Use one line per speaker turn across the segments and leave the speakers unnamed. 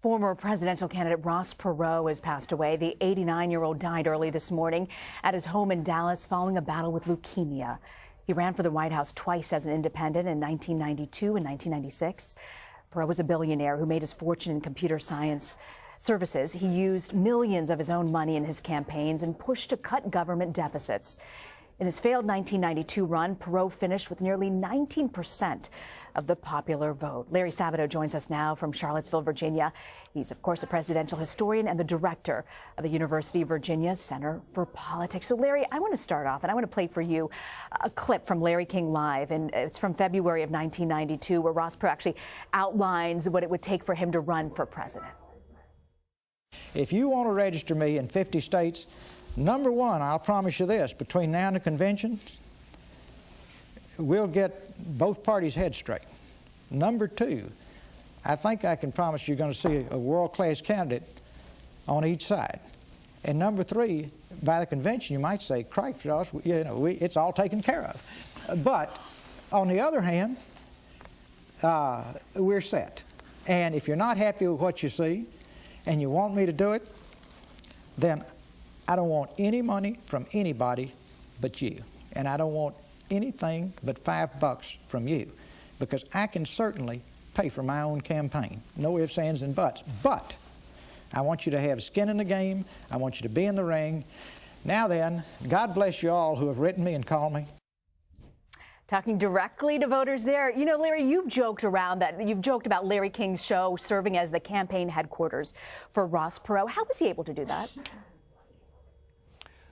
Former presidential candidate Ross Perot has passed away. The 89-year-old died early this morning at his home in Dallas following a battle with leukemia. He ran for the White House twice as an independent in 1992 and 1996. Perot was a billionaire who made his fortune in computer science services. He used millions of his own money in his campaigns and pushed to cut government deficits. In his failed 1992 run, Perot finished with nearly 19% of the popular vote. Larry Sabato joins us now from Charlottesville, Virginia. He's, of course, a presidential historian and the director of the University of Virginia Center for Politics. So, Larry, I want to start off, and I want to play for you a clip from Larry King Live, and it's from February of 1992, where Ross Perot actually outlines what it would take for him to run for president.
If you want to register me in 50 states, number one, I'll promise you this, between now and the convention, we'll get both parties' heads straight. Number two, I think I can promise you're going to see a world-class candidate on each side. And number three, by the convention, you might say, "Crikey, Ross, it's all taken care of." But on the other hand, we're set. And if you're not happy with what you see, and you want me to do it, then I don't want any money from anybody but you. And I don't want anything but $5 from you, because I can certainly pay for my own campaign. No ifs, ands, and buts. But I want you to have skin in the game. I want you to be in the ring. Now then, God bless you all who have written me and called me.
Talking directly to voters there. You know, Larry, you've joked about Larry King's show serving as the campaign headquarters for Ross Perot. How was he able to do that?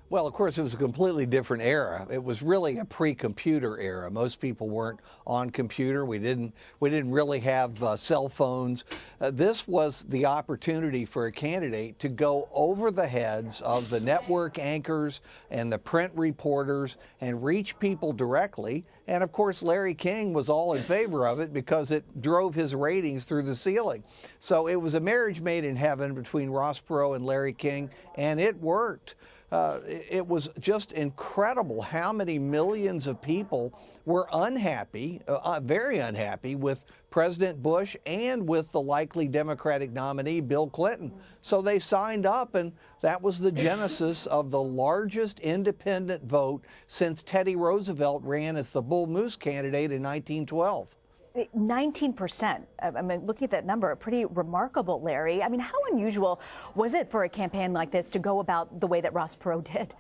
Well, of course, it was a completely different era. It was really a pre-computer era. Most people weren't on computer. We didn't really have cell phones. This was the opportunity for a candidate to go over the heads of the network anchors and the print reporters and reach people directly. And of course, Larry King was all in favor of it because it drove his ratings through the ceiling. So it was a marriage made in heaven between Ross Perot and Larry King, and it worked. It was just incredible how many millions of people were unhappy, very unhappy with President Bush and with the likely Democratic nominee, Bill Clinton. So they signed up, and that was the genesis of the largest independent vote since Teddy Roosevelt ran as the Bull Moose candidate in 1912.
19%. I mean, looking at that number, pretty remarkable, Larry. I mean, how unusual was it for a campaign like this to go about the way that Ross Perot did?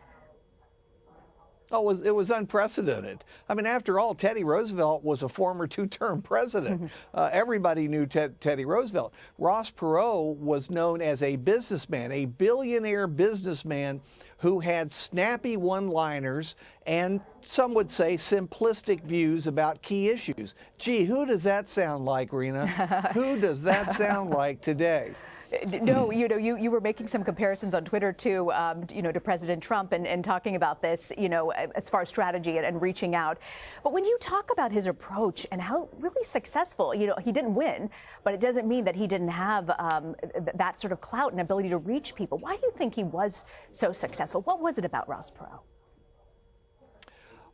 Oh, it was unprecedented. I mean, after all, Teddy Roosevelt was a former two-term president. Everybody knew Teddy Roosevelt. Ross Perot was known as a businessman, a billionaire businessman who had snappy one-liners and, some would say, simplistic views about key issues. Gee, who does that sound like, Rena? Who does that sound like today?
No, you were making some comparisons on Twitter too, to President Trump and talking about this, as far as strategy and reaching out. But when you talk about his approach and how really successful, he didn't win, but it doesn't mean that he didn't have that sort of clout and ability to reach people. Why do you think he was so successful? What was it about Ross Perot?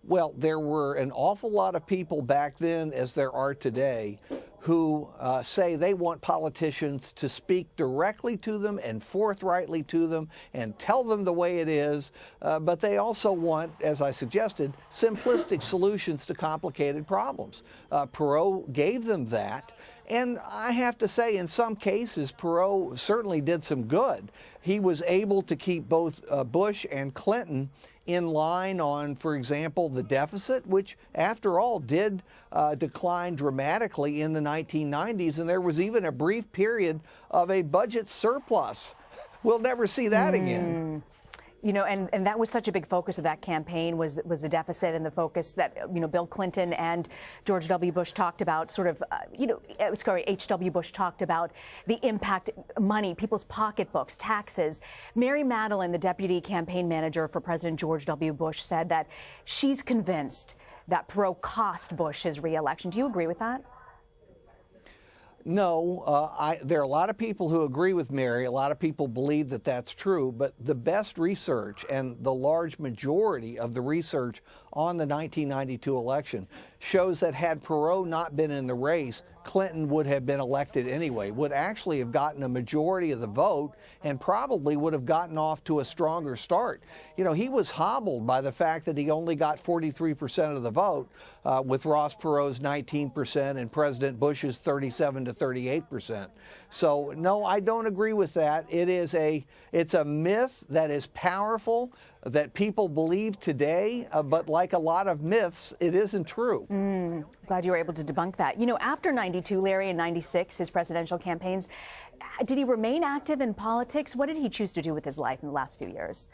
Well, there were an awful lot of people back then, as there are today, who say they want politicians to speak directly to them and forthrightly to them and tell them the way it is, but they also want, as I suggested, simplistic solutions to complicated problems. Perot gave them that, and I have to say, in some cases, Perot certainly did some good. He was able to keep both Bush and Clinton in line on, for example, the deficit, which, after all, did decline dramatically in the 1990s, and there was even a brief period of a budget surplus. We'll never see that again.
And that was such a big focus of that campaign was the deficit, and the focus that, Bill Clinton and George W. Bush talked about, H.W. Bush talked about the impact, money, people's pocketbooks, taxes. Mary Madeline, the deputy campaign manager for President George W. Bush, said that she's convinced that Perot cost Bush his re-election. Do you agree with that?
No, there are a lot of people who agree with Mary. A lot of people believe that that's true, but the best research and the large majority of the research on the 1992 election shows that had Perot not been in the race, Clinton would have been elected anyway, would actually have gotten a majority of the vote and probably would have gotten off to a stronger start. You know, he was hobbled by the fact that he only got 43% of the vote with Ross Perot's 19% and President Bush's 37 to 38%. So no, I don't agree with that. It's a myth that is powerful, that people believe today, but like a lot of myths, it isn't true.
Glad you were able to debunk that. You know, after 92, Larry, and 96, his presidential campaigns, did he remain active in politics? What did he choose to do with his life in the last few years?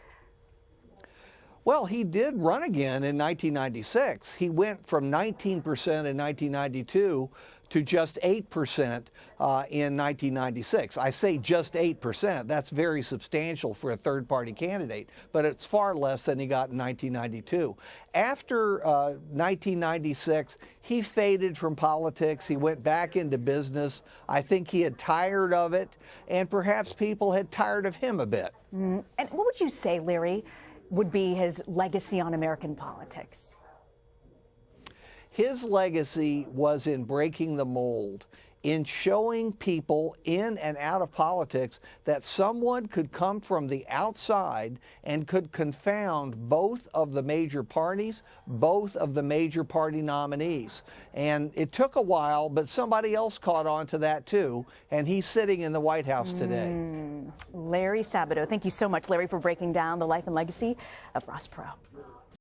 Well, he did run again in 1996. He went from 19% in 1992 to just 8% in 1996. I say just 8%. That's very substantial for a third-party candidate, but it's far less than he got in 1992. After 1996, he faded from politics. He went back into business. I think he had tired of it, and perhaps people had tired of him a bit.
And what would you say, Larry, would be his legacy on American politics?
His legacy was in breaking the mold, in showing people in and out of politics that someone could come from the outside and could confound both of the major parties, both of the major party nominees. And it took a while, but somebody else caught on to that too, and he's sitting in the White House today.
Larry Sabato, thank you so much, Larry, for breaking down the life and legacy of Ross Perot.